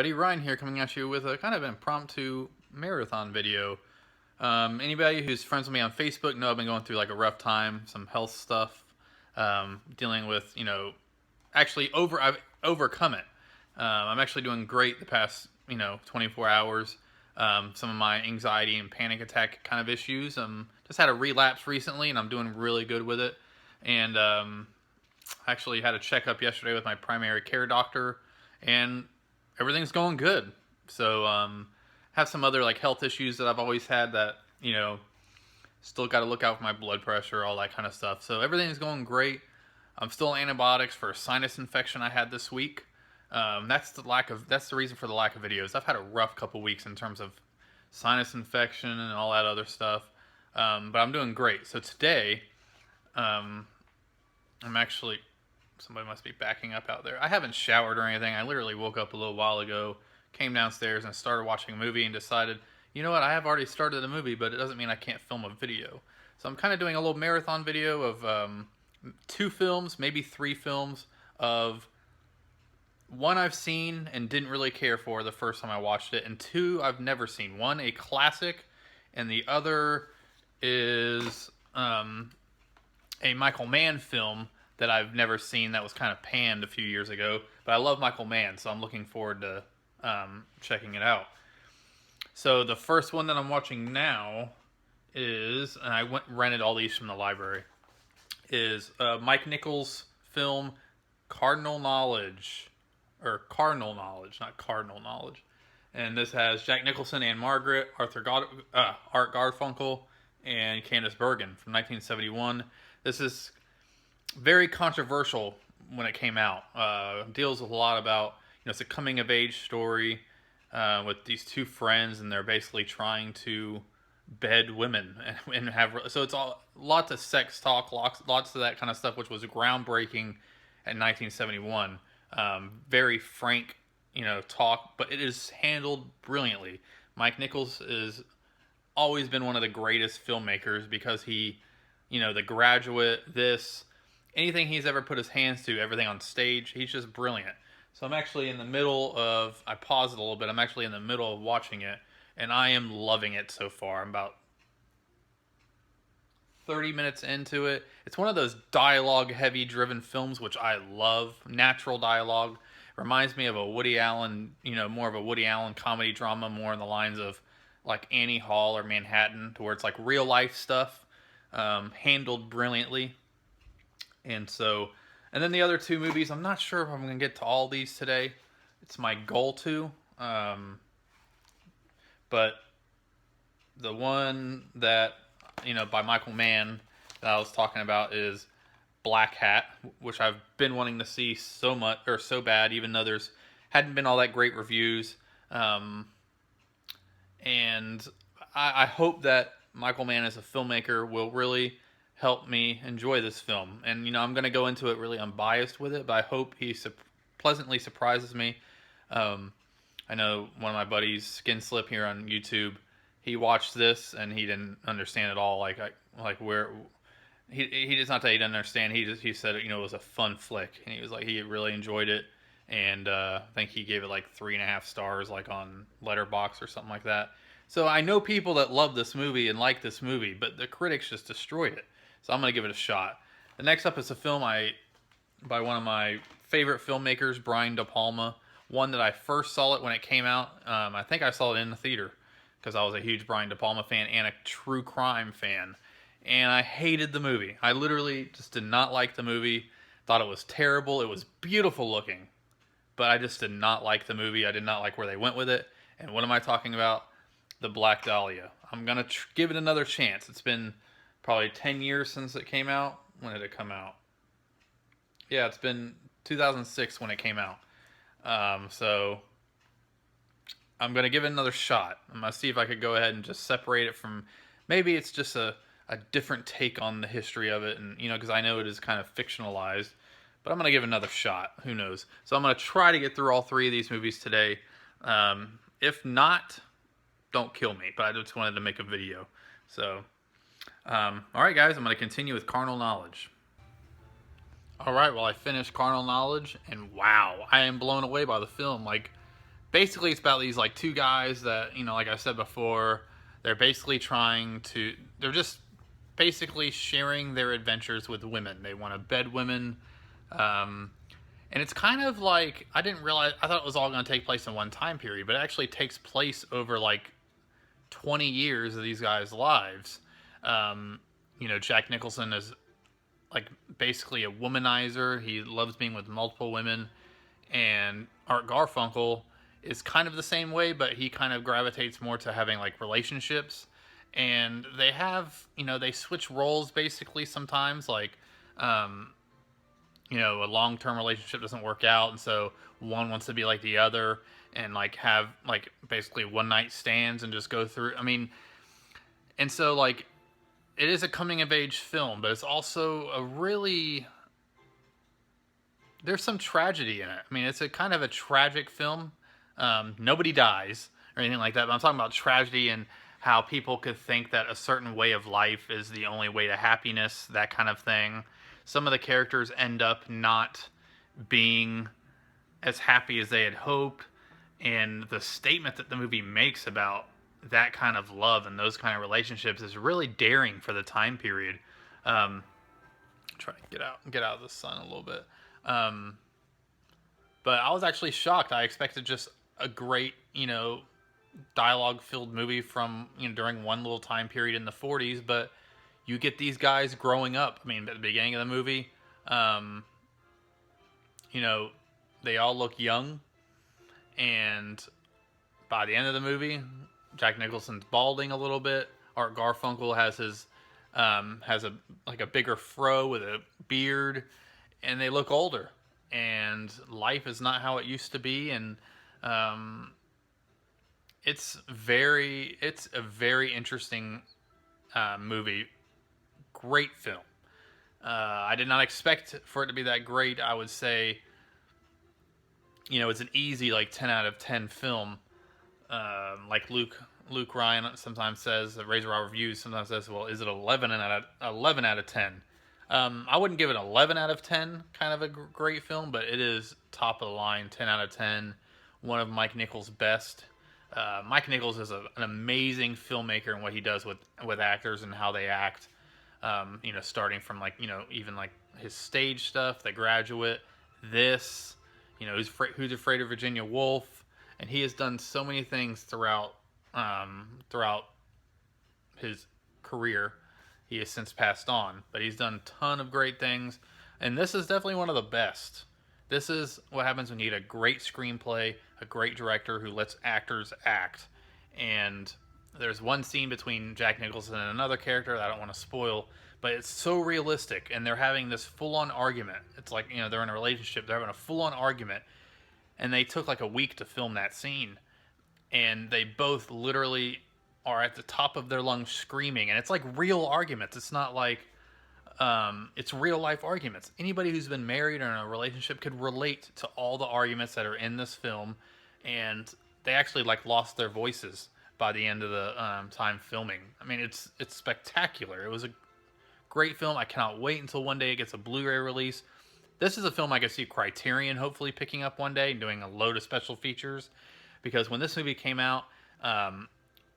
Buddy Ryan here, coming at you with a kind of impromptu marathon video. Anybody who's friends with me on Facebook know I've been going through like a rough time, some health stuff, dealing with, I've overcome it. I'm actually doing great the past, 24 hours. Some of my anxiety and panic attack kind of issues. Just had a relapse recently, and I'm doing really good with it. And actually had a checkup yesterday with my primary care doctor, and everything's going good. So have some other like health issues that I've always had that still got to look out for my blood pressure, all that kind of stuff. So everything's going great. I'm still on antibiotics for a sinus infection I had this week. That's the reason for the lack of videos. I've had a rough couple weeks in terms of sinus infection and all that other stuff. But I'm doing great. So today, I'm actually, somebody must be backing up out there. I haven't showered or anything. I literally woke up a little while ago, came downstairs and started watching a movie and decided, you know what, I have already started the movie, but it doesn't mean I can't film a video. So I'm kind of doing a little marathon video of 2 films, maybe 3 films, of one I've seen and didn't really care for the first time I watched it, and 2 I've never seen. One, a classic, and the other is a Michael Mann film that I've never seen that was kind of panned a few years ago. But I love Michael Mann, so I'm looking forward to checking it out. So the first one that I'm watching now is, and I rented all these from the library, is Mike Nichols' film Cardinal Knowledge. Or Cardinal Knowledge, not Cardinal Knowledge. And this has Jack Nicholson, Anne Margaret, Art Garfunkel, and Candice Bergen from 1971. This is very controversial when it came out. Deals with a lot about, it's a coming of age story with these 2 friends, and they're basically trying to bed women and have, so it's all lots of sex talk, lots of that kind of stuff, which was groundbreaking in 1971. Very frank, talk, but it is handled brilliantly. Mike Nichols has always been one of the greatest filmmakers because he, The Graduate, anything he's ever put his hands to, everything on stage, he's just brilliant. So I'm actually in the middle of, I paused a little bit, I'm actually in the middle of watching it, and I am loving it so far. I'm about 30 minutes into it. It's one of those dialogue-heavy driven films, which I love. Natural dialogue. Reminds me of a Woody Allen, more of a Woody Allen comedy drama, more in the lines of like Annie Hall or Manhattan, to where it's like real life stuff, handled brilliantly. And then the other 2 movies, I'm not sure if I'm going to get to all these today. It's my goal to. But the one that, by Michael Mann that I was talking about is Black Hat, which I've been wanting to see so much, or so bad, even though hadn't been all that great reviews. And I hope that Michael Mann as a filmmaker will really help me enjoy this film. And, I'm going to go into it really unbiased with it, but I hope he pleasantly surprises me. I know one of my buddies, Skin Slip here on YouTube, he watched this and he didn't understand at all. He does not say he didn't understand. He said it was a fun flick, and he was like he really enjoyed it, and I think he gave it like 3.5 stars, like on Letterboxd or something like that. So I know people that love this movie and like this movie, but the critics just destroyed it. So I'm gonna give it a shot. The next up is a film by one of my favorite filmmakers, Brian De Palma. One that I first saw it when it came out. I think I saw it in the theater because I was a huge Brian De Palma fan and a true crime fan. And I hated the movie. I literally just did not like the movie. Thought it was terrible. It was beautiful looking, but I just did not like the movie. I did not like where they went with it. And what am I talking about? The Black Dahlia. I'm going to give it another chance. It's been probably 10 years since it came out. When did it come out? Yeah, it's been 2006 when it came out. So I'm going to give it another shot. I'm going to see if I could go ahead and just separate it from, maybe it's just a different take on the history of it. And, because I know it is kind of fictionalized, but I'm going to give it another shot. Who knows? So I'm going to try to get through all 3 of these movies today. If not, don't kill me, but I just wanted to make a video. So, all right, guys, I'm going to continue with Carnal Knowledge. All right, well, I finished Carnal Knowledge, and wow, I am blown away by the film. Like, basically it's about these like two guys that, like I said before, they're basically they're just basically sharing their adventures with women. They want to bed women. Um, and it's kind of like, I didn't realize, I thought it was all going to take place in one time period, but it actually takes place over like 20 years of these guys' lives. Jack Nicholson is like basically a womanizer. He loves being with multiple women. And Art Garfunkel is kind of the same way, but he kind of gravitates more to having like relationships. And they have, they switch roles basically sometimes. Like, a long-term relationship doesn't work out, and so one wants to be like the other and like have like basically one night stands and just go through. I mean, and so like it is a coming of age film, but it's also a really, there's some tragedy in it. I mean, it's a kind of a tragic film. Nobody dies or anything like that, but I'm talking about tragedy and how people could think that a certain way of life is the only way to happiness, that kind of thing. Some of the characters end up not being as happy as they had hoped, and the statement that the movie makes about that kind of love and those kind of relationships is really daring for the time period. Try to get out of the sun a little bit. But I was actually shocked. I expected just a great, dialogue-filled movie from, during one little time period in the 40s, but you get these guys growing up. I mean, at the beginning of the movie, they all look young, and by the end of the movie, Jack Nicholson's balding a little bit. Art Garfunkel has a bigger fro with a beard, and they look older. And life is not how it used to be, and it's a very interesting movie. Great film. I did not expect for it to be that great. I would say, it's an easy like 10 out of 10 film. Like Luke Ryan sometimes says, Razor Raw Reviews sometimes says, well, is it 11 out of 10? I wouldn't give it 11 out of 10, kind of a great film, but it is top of the line, 10 out of 10. One of Mike Nichols' best. Mike Nichols is an amazing filmmaker in what he does with actors and how they act. Starting from even like his stage stuff, The Graduate, this, Who's Afraid of Virginia Woolf, and he has done so many things throughout his career. He has since passed on, but he's done a ton of great things, and this is definitely one of the best. This is what happens when you get a great screenplay, a great director who lets actors act. And there's one scene between Jack Nicholson and another character that I don't want to spoil, but it's so realistic, and they're having this full-on argument. It's like, they're in a relationship, they're having a full-on argument, and they took like a week to film that scene, and they both literally are at the top of their lungs screaming, and it's like real arguments. It's not like, it's real life arguments. Anybody who's been married or in a relationship could relate to all the arguments that are in this film, and they actually like lost their voices by the end of the time filming. I mean, it's spectacular. It was a great film. I cannot wait until one day it gets a Blu-ray release. This is a film I could see Criterion hopefully picking up one day and doing a load of special features, because when this movie came out,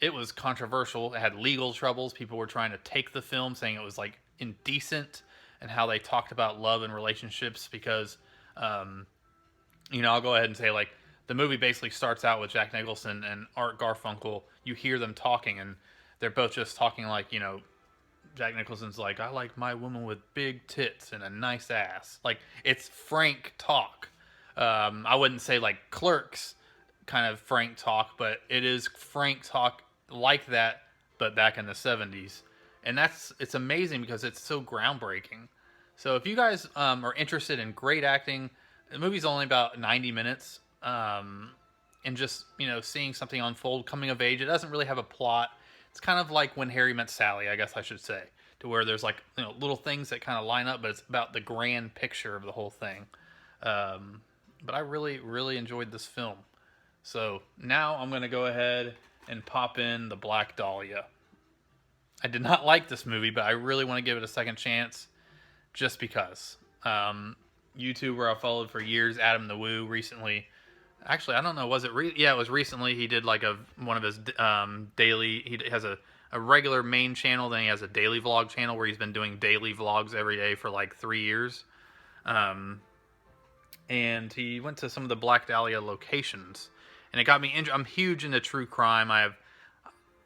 it was controversial. It had legal troubles. People were trying to take the film, saying it was like indecent, and how they talked about love and relationships, because I'll go ahead and say, like, the movie basically starts out with Jack Nicholson and Art Garfunkel. You hear them talking, and they're both just talking like, Jack Nicholson's like, I like my woman with big tits and a nice ass. Like, it's frank talk. I wouldn't say like Clerks kind of frank talk, but it is frank talk like that, but back in the 70s. And it's amazing because it's so groundbreaking. So if you guys are interested in great acting, the movie's only about 90 minutes. And just, seeing something unfold, coming of age. It doesn't really have a plot. It's kind of like When Harry Met Sally, I guess I should say, to where there's like, little things that kind of line up, but it's about the grand picture of the whole thing. But I really, really enjoyed this film. So now I'm going to go ahead and pop in The Black Dahlia. I did not like this movie, but I really want to give it a second chance just because. YouTuber I followed for years, Adam the Woo, recently Actually, I don't know. Was it? Yeah, it was recently. He did like one of his daily. He has a regular main channel. Then he has a daily vlog channel where he's been doing daily vlogs every day for like 3 years. Um, and he went to some of the Black Dahlia locations, and it got me. I'm huge into true crime.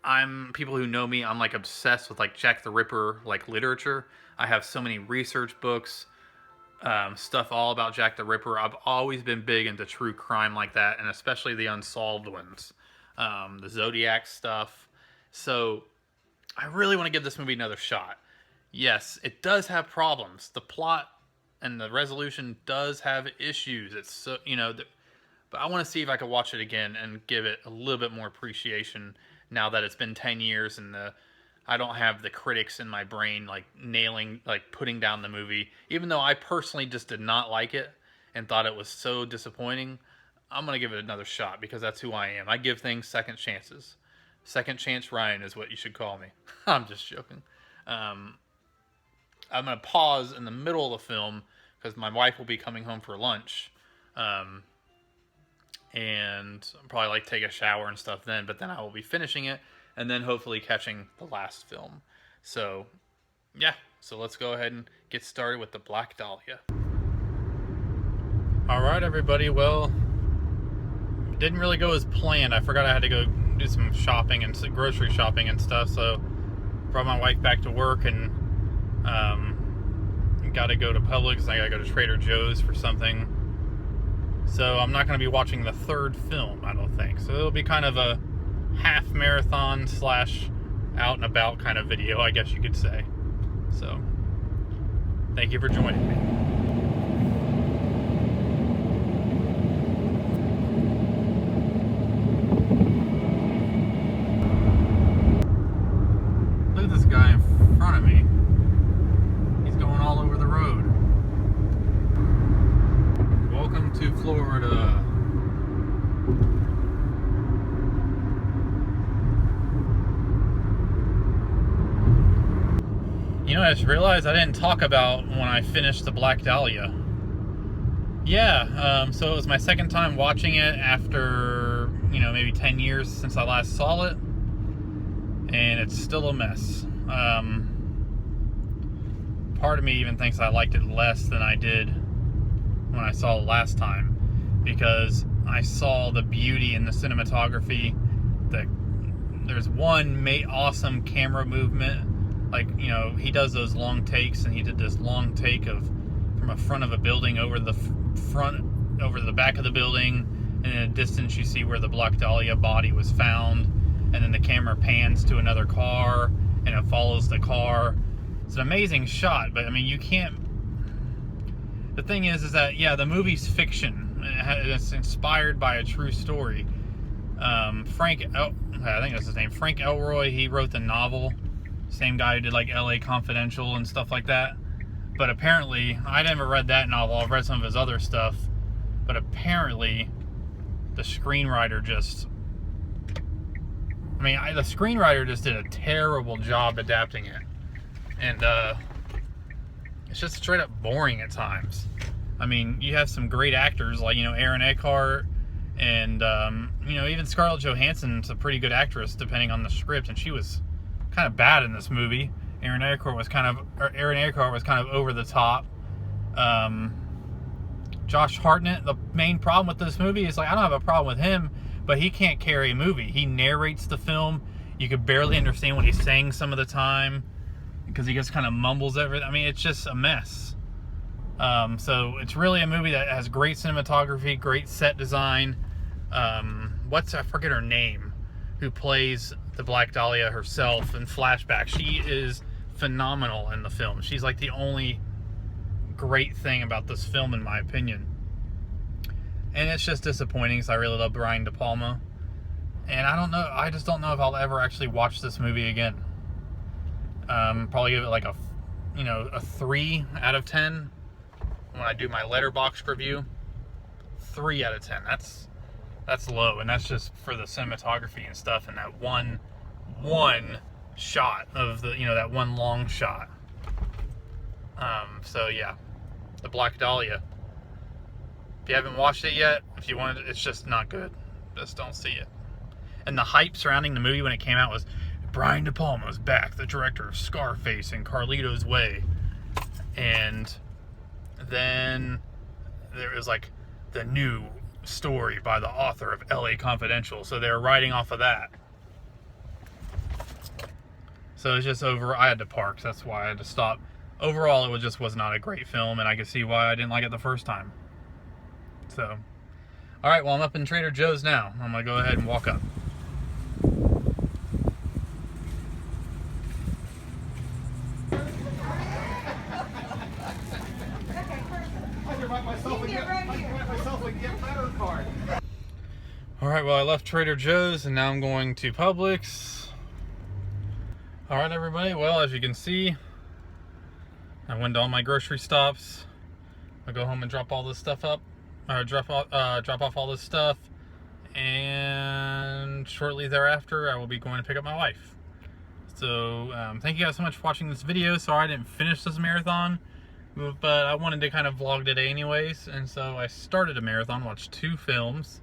I'm people who know me. I'm like obsessed with like Jack the Ripper like literature. I have so many research books, stuff all about Jack the Ripper. I've always been big into true crime like that, and especially the unsolved ones, the Zodiac stuff. So I really want to give this movie another shot. Yes, it does have problems. The plot and the resolution does have issues. It's so but I want to see if I could watch it again and give it a little bit more appreciation now that it's been 10 years and I don't have the critics in my brain like putting down the movie. Even though I personally just did not like it and thought it was so disappointing, I'm going to give it another shot because that's who I am. I give things second chances. Second chance Ryan is what you should call me. I'm just joking. I'm going to pause in the middle of the film because my wife will be coming home for lunch. And I'll probably like take a shower and stuff then, but then I will be finishing it and then hopefully catching the last film. So yeah, so let's go ahead and get started with the Black Dahlia. All right, everybody. Well, it didn't really go as planned. I forgot I had to go do some shopping and some grocery shopping and stuff. So brought my wife back to work and got to go to Publix. I got to go to Trader Joe's for something. So I'm not going to be watching the third film, I don't think. So it'll be kind of a half marathon / out and about kind of video, I guess you could say. So thank you for joining me. Look at this guy in front of me. He's going all over the road. Welcome to Florida. You know, I just realized I didn't talk about when I finished the Black Dahlia. Yeah, so it was my second time watching it after, maybe 10 years since I last saw it. And it's still a mess. Part of me even thinks I liked it less than I did when I saw it last time, because I saw the beauty in the cinematography. There's one awesome camera movement, like he does those long takes, and he did this long take from a front of a building over the back of the building, and in a distance you see where the Black Dahlia body was found, and then the camera pans to another car and it follows the car. It's an amazing shot, but I mean, you can't. The thing is that, yeah, the movie's fiction. It's inspired by a true story. I think that's his name, Frank Elroy. He wrote the novel. Same guy who did like L.A. Confidential and stuff like that. But apparently, I never read that novel. I've read some of his other stuff. But apparently, the screenwriter the screenwriter just did a terrible job adapting it. And, it's just straight up boring at times. I mean, you have some great actors like, Aaron Eckhart and, even Scarlett Johansson's a pretty good actress depending on the script, and she was kind of bad in this movie. Aaron Eckhart was kind of over the top. Josh Hartnett, the main problem with this movie is, like, I don't have a problem with him, but he can't carry a movie. He narrates the film. You could barely understand what he's saying some of the time, because he just kind of mumbles everything. I mean, it's just a mess. So it's really a movie that has great cinematography, great set design. I forget her name, who plays the Black Dahlia herself in flashback. She is phenomenal in the film. She's like the only great thing about this film, in my opinion. And it's just disappointing because I really love Brian De Palma. And I just don't know if I'll ever actually watch this movie again. Probably give it like a 3 out of 10 when I do my Letterboxd review. 3 out of 10. That's low, and that's just for the cinematography and stuff, and that one shot of that one long shot. So yeah, the Black Dahlia. If you haven't watched it yet, if you want it, it's just not good. Just don't see it. And the hype surrounding the movie when it came out was Brian De Palma's back, the director of Scarface and Carlito's Way. And then there was like the new story by the author of LA Confidential. So they were writing off of that. So it's just over. I had to park. So that's why I had to stop. Overall, it was not a great film, and I could see why I didn't like it the first time. So, all right. Well, I'm up in Trader Joe's now. I'm gonna go ahead and walk up. All right. Well, I left Trader Joe's, and now I'm going to Publix. All right, everybody. Well, as you can see, I went to all my grocery stops. I'll go home and drop all this stuff up, or drop off all this stuff, and shortly thereafter, I will be going to pick up my wife. So, thank you guys so much for watching this video. Sorry I didn't finish this marathon, but I wanted to kind of vlog today anyways, and so I started a marathon, watched 2 films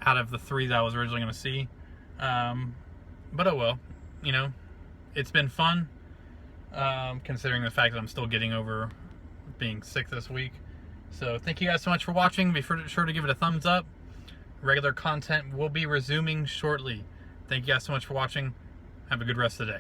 out of the 3 that I was originally going to see. But oh well, you know, it's been fun. Considering the fact that I'm still getting over being sick this week. So thank you guys so much for watching. Be sure to give it a thumbs up. Regular content will be resuming shortly. Thank you guys so much for watching. Have a good rest of the day.